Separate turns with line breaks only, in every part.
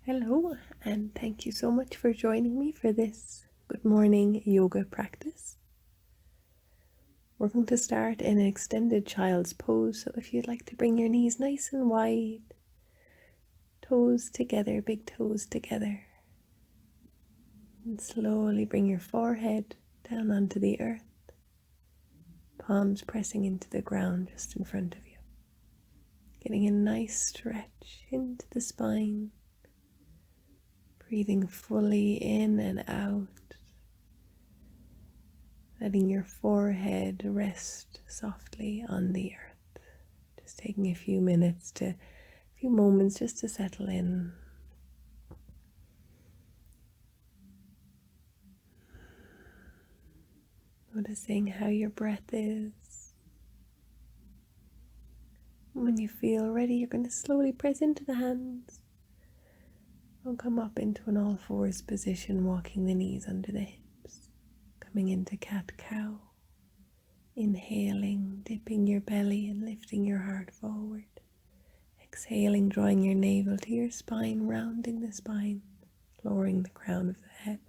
Hello, and thank you so much for joining me for this good morning yoga practice. We're going to start in an extended child's pose, so if you'd like to bring your knees nice and wide, toes together, big toes together, and slowly bring your forehead down onto the earth, palms pressing into the ground just in front of you, getting a nice stretch into the spine, breathing fully in and out. Letting your forehead rest softly on the earth. Just taking a few moments just to settle in. Noticing how your breath is. When you feel ready, you're going to slowly press into the hands. We'll come up into an all fours position, walking the knees under the hips. Coming into cat-cow. Inhaling, dipping your belly and lifting your heart forward. Exhaling, drawing your navel to your spine, rounding the spine, lowering the crown of the head.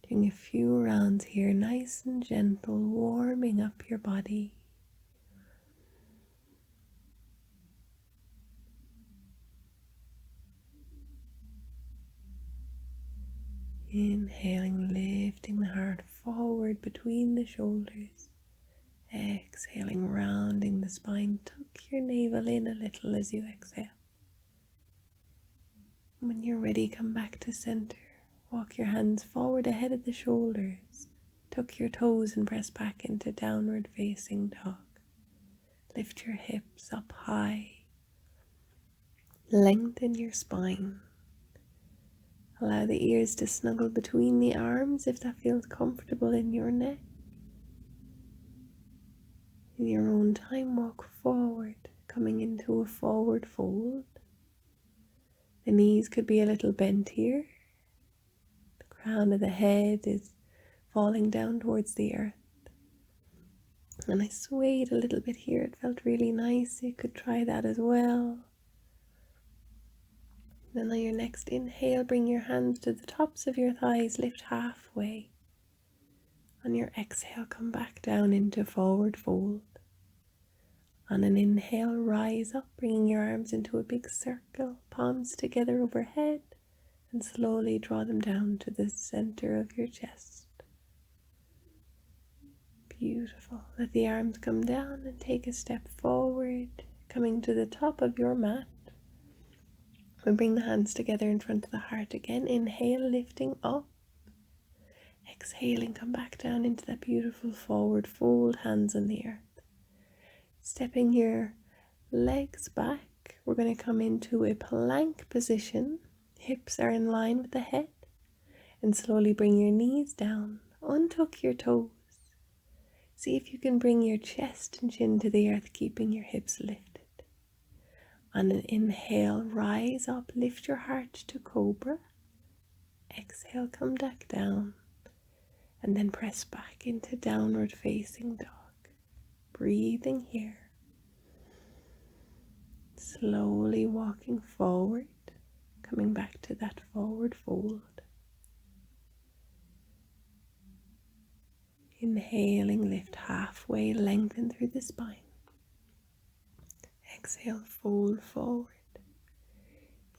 Doing a few rounds here, nice and gentle, warming up your body. Inhaling, lifting the heart forward between the shoulders. Exhaling, rounding the spine. Tuck your navel in a little as you exhale. When you're ready, come back to center. Walk your hands forward ahead of the shoulders. Tuck your toes and press back into downward facing dog. Lift your hips up high. Lengthen your spine. Allow the ears to snuggle between the arms if that feels comfortable in your neck. In your own time, walk forward, coming into a forward fold. The knees could be a little bent here. The crown of the head is falling down towards the earth. And I swayed a little bit here. It felt really nice. You could try that as well. Then on your next inhale, bring your hands to the tops of your thighs, lift halfway. On your exhale, come back down into forward fold. On an inhale, rise up, bringing your arms into a big circle, palms together overhead, and slowly draw them down to the center of your chest. Beautiful. Let the arms come down and take a step forward, coming to the top of your mat. And bring the hands together in front of the heart again. Inhale, lifting up. Exhaling, come back down into that beautiful forward fold, hands on the earth. Stepping your legs back, we're going to come into a plank position. Hips are in line with the head. And slowly bring your knees down. Untuck your toes. See if you can bring your chest and chin to the earth, keeping your hips lifted. On an inhale, rise up, lift your heart to cobra. Exhale, come back down. And then press back into downward facing dog. Breathing here. Slowly walking forward, coming back to that forward fold. Inhaling, lift halfway, lengthen through the spine. Exhale, fold forward.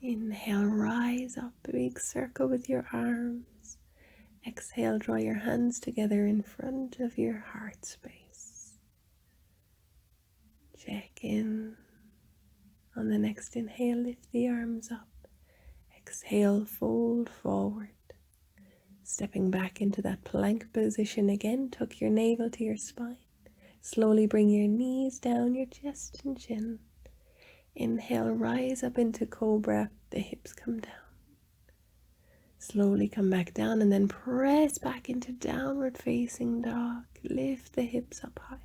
Inhale, rise up, a big circle with your arms. Exhale, draw your hands together in front of your heart space. Check in. On the next inhale, lift the arms up. Exhale, fold forward. Stepping back into that plank position again, tuck your navel to your spine. Slowly bring your knees down, your chest and chin. Inhale, rise up into cobra, the hips come down. Slowly come back down and then press back into downward facing dog. Lift the hips up high.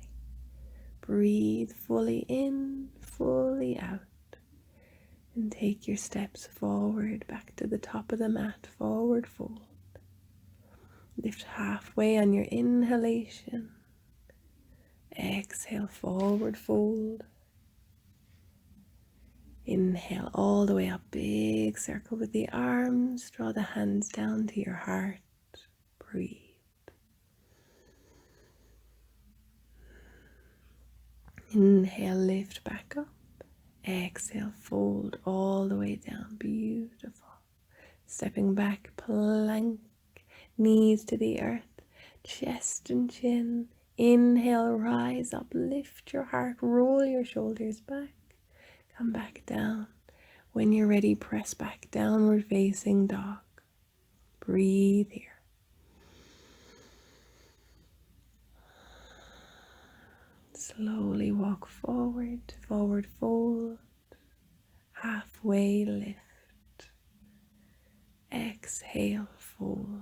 Breathe fully in, fully out. And take your steps forward, back to the top of the mat, forward fold. Lift halfway on your inhalation. Exhale, forward fold. Inhale all the way up, big circle with the arms. Draw the hands down to your heart. Breathe. Inhale, lift back up. Exhale, fold all the way down. Beautiful. Stepping back, plank, knees to the earth, chest and chin. Inhale, rise up, lift your heart, roll your shoulders back. Come back down. When you're ready, press back, downward facing dog. Breathe here. Slowly walk forward, forward fold, halfway lift. Exhale, fold.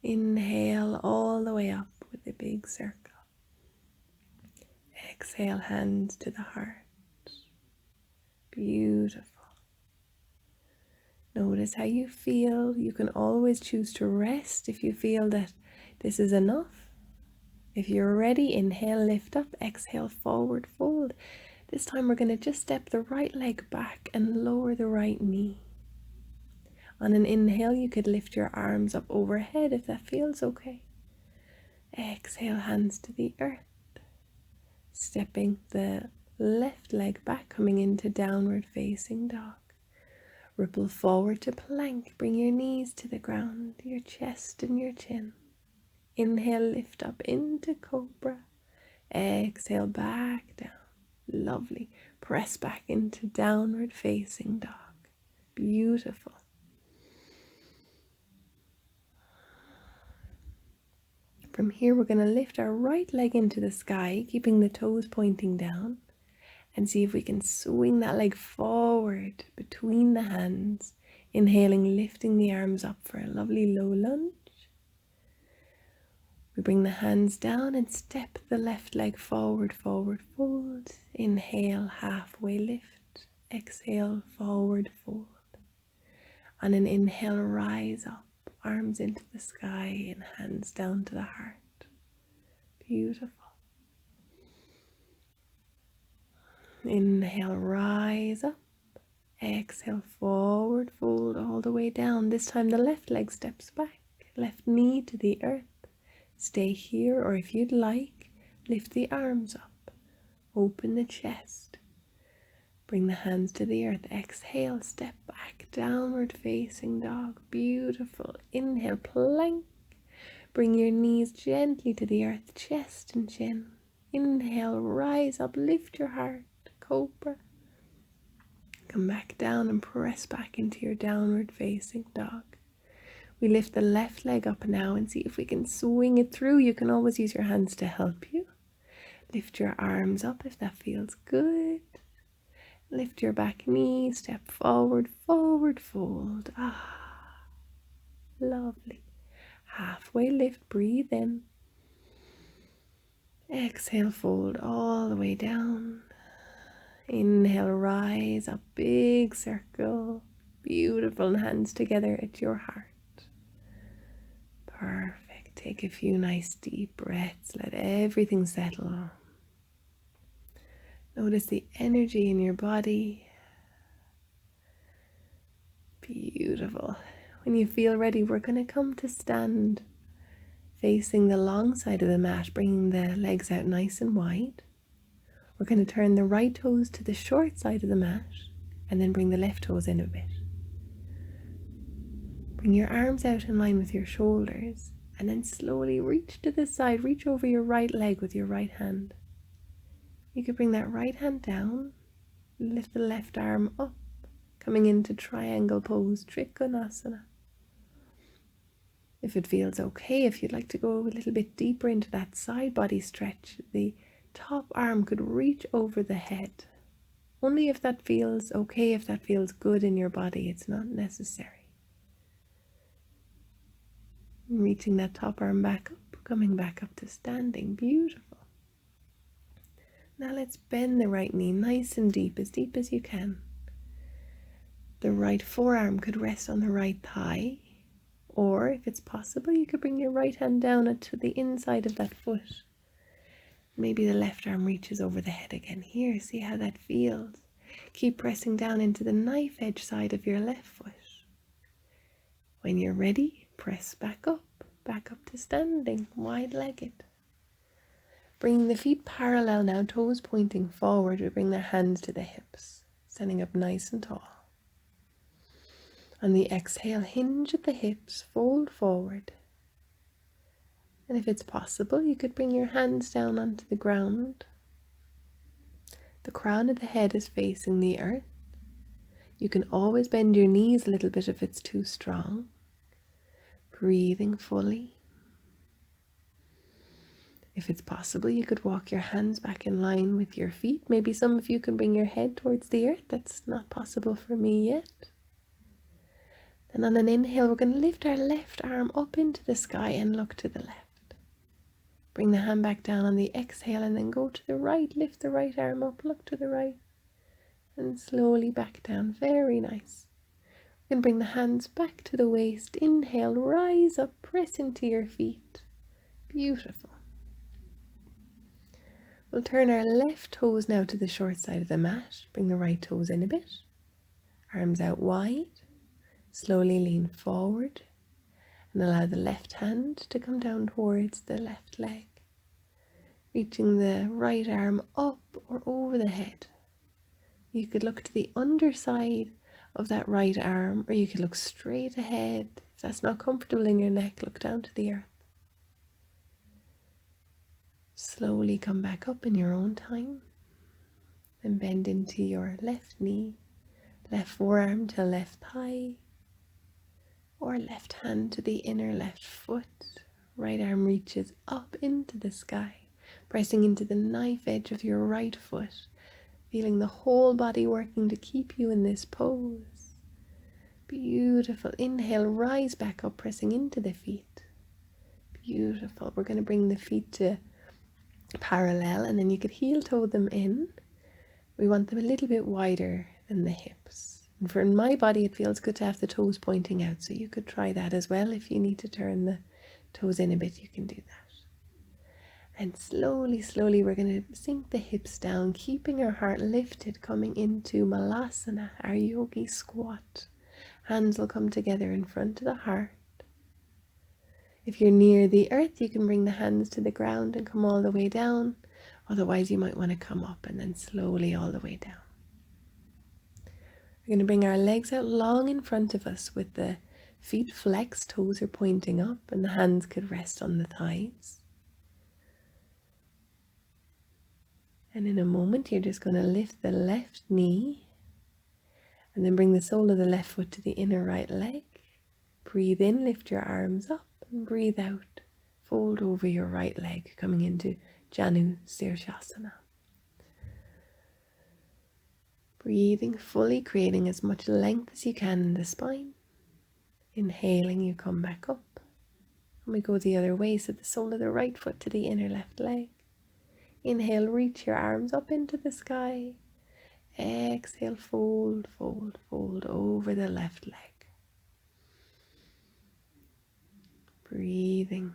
Inhale all the way up with a big circle. Exhale, hands to the heart. Beautiful. Notice how you feel. You can always choose to rest if you feel that this is enough. If you're ready, inhale, lift up, exhale, forward fold. This time we're going to just step the right leg back and lower the right knee. On an inhale, you could lift your arms up overhead if that feels okay. Exhale, hands to the earth. Stepping the left leg back, coming into downward facing dog. Ripple forward to plank. Bring your knees to the ground, your chest and your chin. Inhale, lift up into cobra. Exhale, back down. Lovely. Press back into downward facing dog. Beautiful. From here, we're going to lift our right leg into the sky, keeping the toes pointing down, and see if we can swing that leg forward between the hands. Inhaling, lifting the arms up for a lovely low lunge. We bring the hands down and step the left leg forward, forward fold. Inhale, halfway lift. Exhale, forward fold. On an inhale, rise up, arms into the sky and hands down to the heart. Beautiful. Inhale, rise up. Exhale, forward fold all the way down. This time the left leg steps back, left knee to the earth. Stay here, or if you'd like, lift the arms up. Open the chest. Bring the hands to the earth. Exhale, step back, downward facing dog. Beautiful. Inhale, plank. Bring your knees gently to the earth, chest and chin. Inhale, rise up, lift your heart, cobra. Come back down and press back into your downward facing dog. We lift the left leg up now and see if we can swing it through. You can always use your hands to help you. Lift your arms up if that feels good. Lift your back knee, step forward, forward fold. Lovely. Halfway lift, breathe in. Exhale, fold all the way down. Inhale, rise up, big circle. Beautiful, hands together at your heart. Perfect. Take a few nice deep breaths. Let everything settle. Notice the energy in your body. Beautiful. When you feel ready, we're going to come to stand facing the long side of the mat, bringing the legs out nice and wide. We're going to turn the right toes to the short side of the mat and then bring the left toes in a bit. Bring your arms out in line with your shoulders and then slowly reach to the side. Reach over your right leg with your right hand. You could bring that right hand down, lift the left arm up, coming into triangle pose, Trikonasana. If it feels okay, if you'd like to go a little bit deeper into that side body stretch, the top arm could reach over the head. Only if that feels okay, if that feels good in your body, it's not necessary. Reaching that top arm back up, coming back up to standing. Beautiful. Now let's bend the right knee nice and deep as you can. The right forearm could rest on the right thigh, or if it's possible, you could bring your right hand down to the inside of that foot. Maybe the left arm reaches over the head again. Here, see how that feels. Keep pressing down into the knife edge side of your left foot. When you're ready, press back up to standing, wide-legged. Bringing the feet parallel now, toes pointing forward. We bring the hands to the hips, standing up nice and tall. On the exhale, hinge at the hips, fold forward. And if it's possible, you could bring your hands down onto the ground. The crown of the head is facing the earth. You can always bend your knees a little bit if it's too strong. Breathing fully. If it's possible, you could walk your hands back in line with your feet. Maybe some of you can bring your head towards the earth. That's not possible for me yet. Then on an inhale, we're going to lift our left arm up into the sky and look to the left. Bring the hand back down on the exhale and then go to the right. Lift the right arm up, look to the right. And slowly back down. Very nice. Then bring the hands back to the waist. Inhale, rise up, press into your feet. Beautiful. We'll turn our left toes now to the short side of the mat. Bring the right toes in a bit. Arms out wide. Slowly lean forward and allow the left hand to come down towards the left leg. Reaching the right arm up or over the head. You could look to the underside of that right arm, or you could look straight ahead. If that's not comfortable in your neck, look down to the earth. Slowly come back up in your own time. Then bend into your left knee, left forearm to left thigh, or left hand to the inner left foot. Right arm reaches up into the sky, pressing into the knife edge of your right foot, feeling the whole body working to keep you in this pose. Beautiful. Inhale, rise back up, pressing into the feet. Beautiful. We're going to bring the feet to parallel, and then you could heel toe them in. We want them a little bit wider than the hips. And for my body, it feels good to have the toes pointing out, so you could try that as well. If you need to turn the toes in a bit, you can do that. And slowly, slowly, we're going to sink the hips down, keeping our heart lifted, coming into Malasana, our yogi squat. Hands will come together in front of the heart. If you're near the earth, you can bring the hands to the ground and come all the way down. Otherwise, you might want to come up and then slowly all the way down. We're going to bring our legs out long in front of us with the feet flexed, toes are pointing up, and the hands could rest on the thighs. And in a moment, you're just going to lift the left knee and then bring the sole of the left foot to the inner right leg. Breathe in, lift your arms up, and breathe out. Fold over your right leg, coming into Janu Sirshasana. Breathing fully, creating as much length as you can in the spine. Inhaling, you come back up. And we go the other way, so the sole of the right foot to the inner left leg. Inhale, reach your arms up into the sky. Exhale, fold, fold, fold over the left leg. Breathing.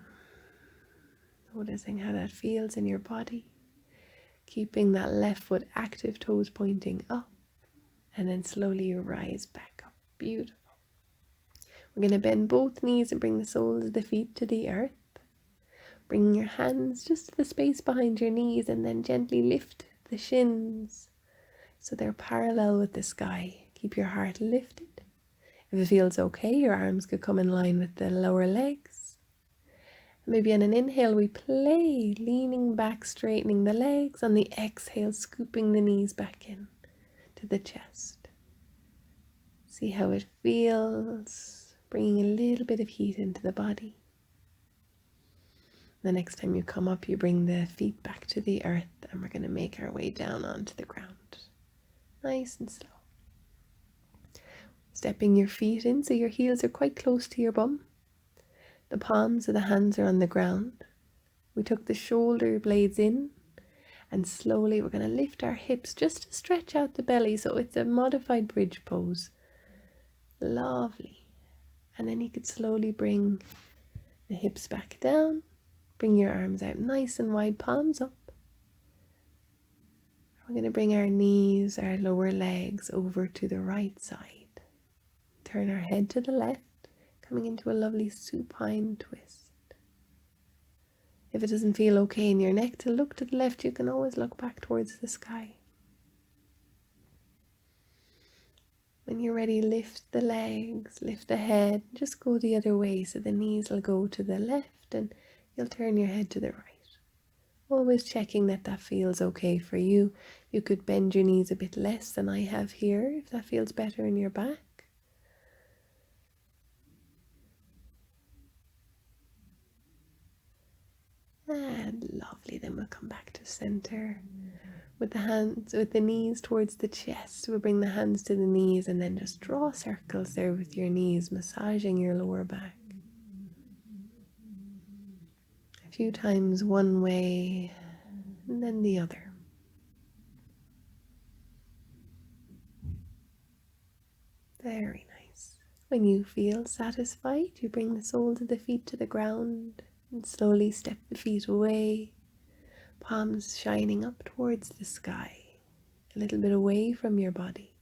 Noticing how that feels in your body. Keeping that left foot active, toes pointing up. And then slowly you rise back up. Beautiful. We're going to bend both knees and bring the soles of the feet to the earth. Bringing your hands just to the space behind your knees and then gently lift the shins so they're parallel with the sky. Keep your heart lifted. If it feels okay, your arms could come in line with the lower legs. Maybe on an inhale we play, leaning back, straightening the legs. On the exhale, scooping the knees back in to the chest. See how it feels, bringing a little bit of heat into the body. The next time you come up, you bring the feet back to the earth, and we're going to make our way down onto the ground. Nice and slow. Stepping your feet in so your heels are quite close to your bum. The palms of the hands are on the ground. We took the shoulder blades in, and slowly we're going to lift our hips just to stretch out the belly, so it's a modified bridge pose. Lovely. And then you could slowly bring the hips back down. Bring your arms out nice and wide, palms up. We're going to bring our knees, our lower legs over to the right side. Turn our head to the left, coming into a lovely supine twist. If it doesn't feel okay in your neck to look to the left, you can always look back towards the sky. When you're ready, lift the legs, lift the head, just go the other way so the knees will go to the left and you'll turn your head to the right. Always checking that that feels okay for you. You could bend your knees a bit less than I have here if that feels better in your back. And lovely, then we'll come back to center with the hands, with the knees towards the chest. We'll bring the hands to the knees and then just draw circles there with your knees, massaging your lower back. A few times one way and then the other. Very nice. When you feel satisfied, you bring the soles of the feet to the ground and slowly step the feet away, palms shining up towards the sky, a little bit away from your body.